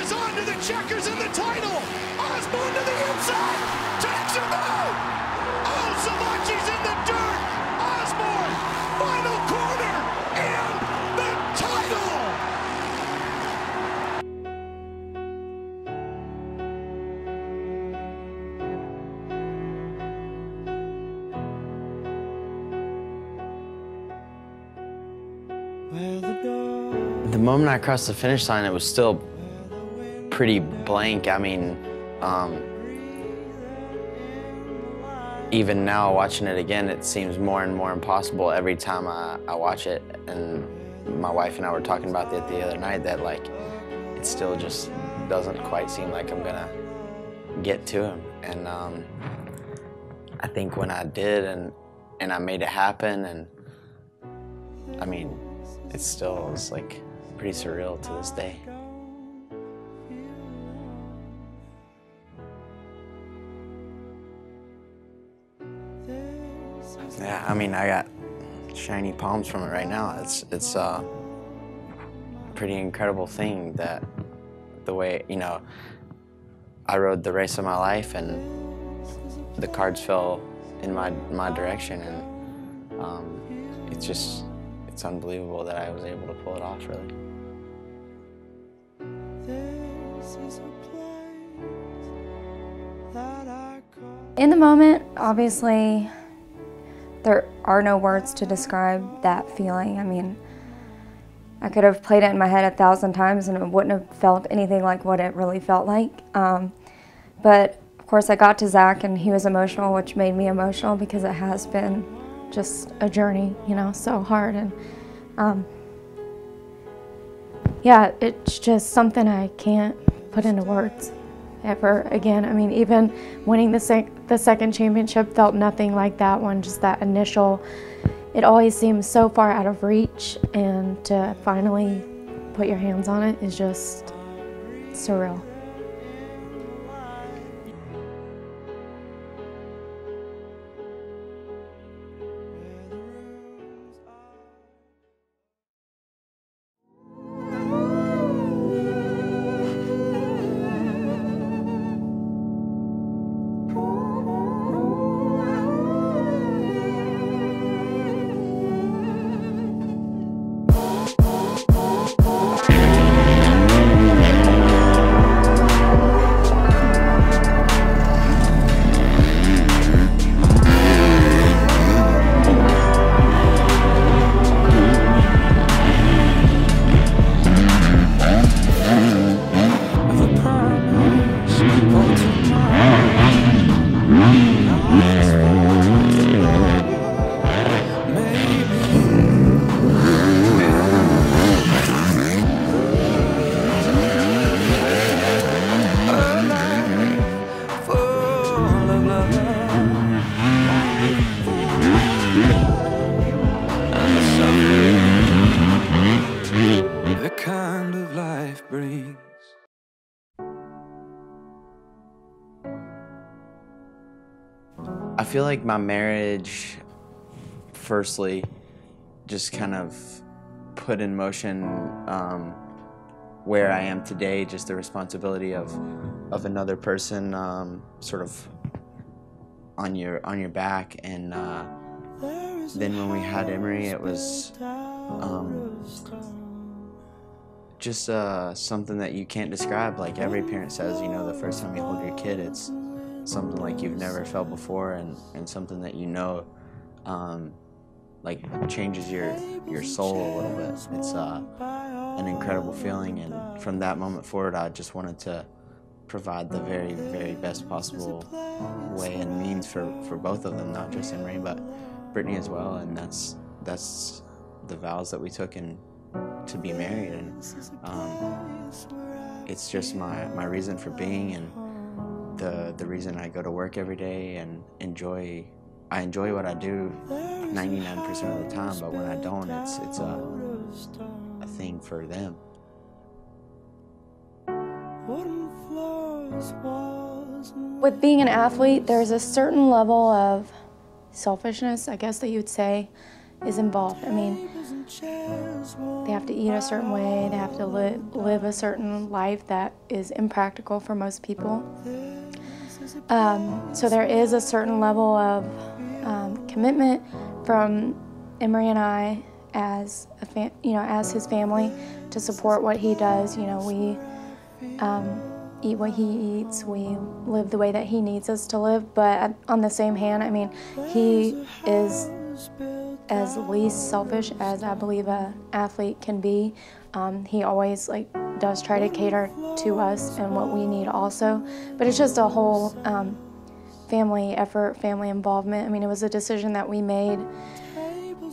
is on to the checkers and the title. Osborne to the inside. Takes him out. Oh, Salachi's in the dirt. Osborne, final corner, and the title. The moment I crossed the finish line, it was still pretty blank. I mean, even now watching it again, it seems more and more impossible every time I watch it. And my wife and I were talking about that the other night, that like, it still just doesn't quite seem like I'm gonna get to him. And I think when I did and I made it happen, and I mean, it still is like pretty surreal to this day. Yeah, I mean, I got shiny palms from it right now. It's a pretty incredible thing that the way, you know, I rode the race of my life and the cards fell in my direction, and it's unbelievable that I was able to pull it off, really. In the moment, obviously, there are no words to describe that feeling. I mean, I could have played it in my head 1,000 times and it wouldn't have felt anything like what it really felt like. But of course I got to Zach and he was emotional, which made me emotional because it has been just a journey, you know, so hard. And yeah, it's just something I can't put into words ever again. I mean, even winning the second championship felt nothing like that one, just that initial, it always seems so far out of reach, and to finally put your hands on it is just surreal. The kind of life brings. I feel like my marriage, firstly, just kind of put in motion where I am today, just the responsibility of another person sort of on your back. And then when we had Emery, it was just something that you can't describe. Like every parent says, you know, the first time you hold your kid, it's something like you've never felt before, and something that, you know, like changes your soul a little bit. It's an incredible feeling, and from that moment forward, I just wanted to provide the very, very best possible way and means for both of them, not just Emery, but Brittany as well. And that's the vows that we took to be married, and it's just my reason for being, and the reason I go to work every day and I enjoy what I do 99% of the time, but when I don't, it's a thing for them. With being an athlete, there's a certain level of selfishness, I guess that you'd say, is involved. I mean, they have to eat a certain way, they have to live a certain life that is impractical for most people. So there is a certain level of commitment from Emery and I as as his family to support what he does. You know, we eat what he eats, we live the way that he needs us to live, but on the same hand, I mean, he is as least selfish as I believe an athlete can be. He always does try to cater to us and what we need also, but it's just a whole family effort, family involvement. I mean, it was a decision that we made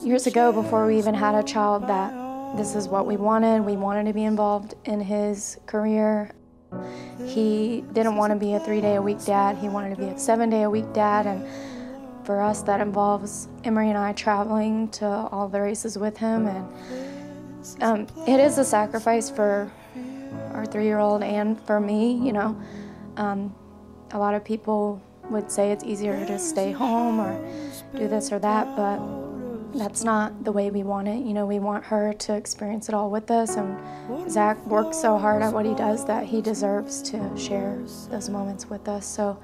years ago before we even had a child that this is what we wanted. We wanted to be involved in his career. He didn't want to be a 3-day-a-week dad. He wanted to be a 7-day-a-week dad, and for us that involves Emery and I traveling to all the races with him, and it is a sacrifice for our 3-year-old and for me, you know. A lot of people would say it's easier to just stay home or do this or that, but that's not the way we want it. You know, we want her to experience it all with us, and Zach works so hard at what he does that he deserves to share those moments with us. So,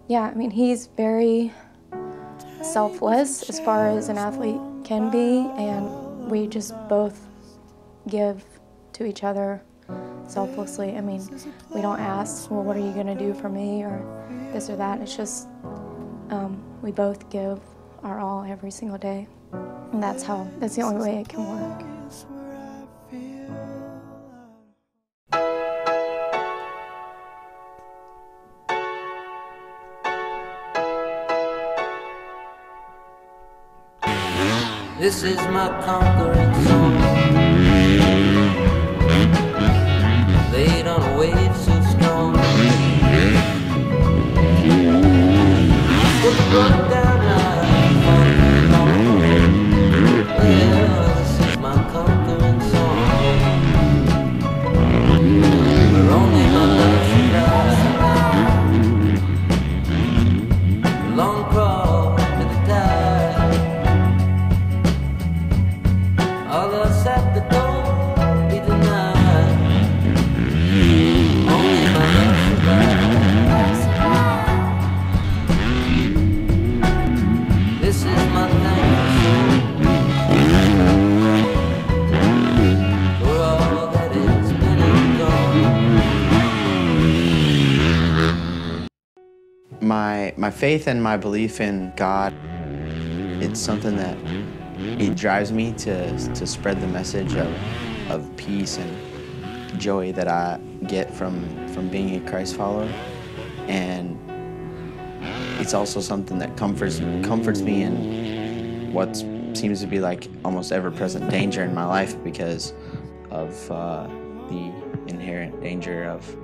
yeah, I mean, he's very selfless as far as an athlete can be, and we just both give to each other selflessly. I mean, we don't ask, well, what are you going to do for me or this or that. It's just we both give our all every single day, and that's the only way it can work. This is my conquering song, laid on a wave so strong. Put the blood down and fall along. Well, this is my conquering song. We're only my love survives. Long crawl to the tide. All else at the door be denied. Only my love survives. This is my thanks for all that has been and gone. My faith and my belief in God, it's something that it drives me to spread the message of peace and joy that I get from being a Christ follower. And it's also something that comforts me in what seems to be like almost ever-present danger in my life because of the inherent danger of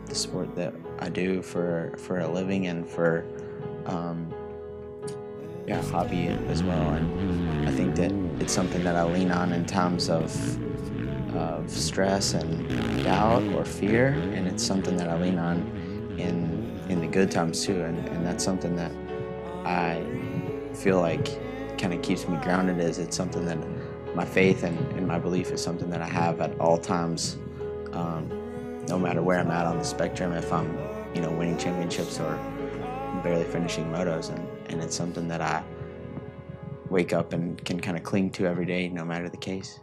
the sport that I do for a living and for hobby as well. And I think that it's something that I lean on in times of stress and doubt or fear, and it's something that I lean on in the good times too, and that's something that I feel like kind of keeps me grounded. It's something that my faith and my belief is something that I have at all times, no matter where I'm at on the spectrum, if I'm winning championships or barely finishing motos, and it's something that I wake up and can kind of cling to every day, no matter the case.